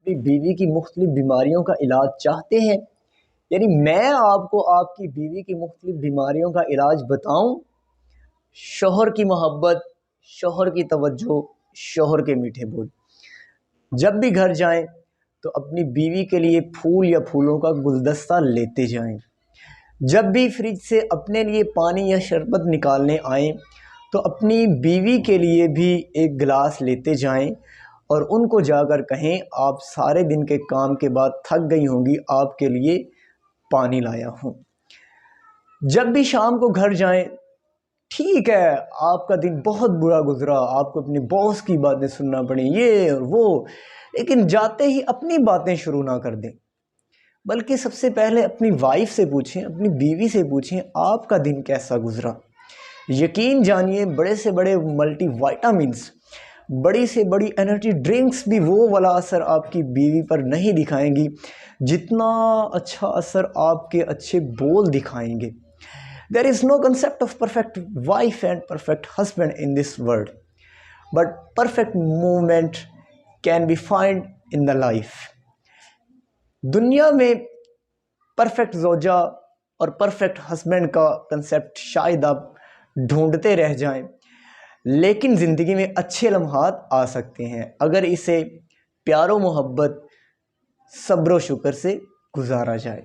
اپنی بیوی کی مختلف بیماریوں کا علاج چاہتے ہیں، یعنی میں آپ کو آپ کی بیوی کی مختلف بیماریوں کا علاج بتاؤں، شوہر کی محبت، شوہر کی توجہ، شوہر کے میٹھے بول۔ جب بھی گھر جائیں تو اپنی بیوی کے لیے پھول یا پھولوں کا گلدستہ لیتے جائیں۔ جب بھی فریج سے اپنے لیے پانی یا شربت نکالنے آئیں تو اپنی بیوی کے لیے بھی ایک گلاس لیتے جائیں اور ان کو جا کر کہیں آپ سارے دن کے کام کے بعد تھک گئی ہوں گی، آپ کے لیے پانی لایا ہوں۔ جب بھی شام کو گھر جائیں، ٹھیک ہے آپ کا دن بہت برا گزرا، آپ کو اپنے باس کی باتیں سننا پڑیں، یہ اور وہ، لیکن جاتے ہی اپنی باتیں شروع نہ کر دیں، بلکہ سب سے پہلے اپنی وائف سے پوچھیں، اپنی بیوی سے پوچھیں آپ کا دن کیسا گزرا۔ یقین جانیے بڑے سے بڑے ملٹی وائٹامنس، بڑی سے بڑی انرجی ڈرنکس بھی وہ والا اثر آپ کی بیوی پر نہیں دکھائیں گی جتنا اچھا اثر آپ کے اچھے بول دکھائیں گے۔ There is no concept of perfect wife and perfect husband in this world, but perfect movement can be found in the life. دنیا میں پرفیکٹ زوجہ اور پرفیکٹ ہسبینڈ کا کنسیپٹ شاید آپ ڈھونڈتے رہ جائیں، لیکن زندگی میں اچھے لمحات آ سکتے ہیں اگر اسے پیار و محبت، صبر و شکر سے گزارا جائے۔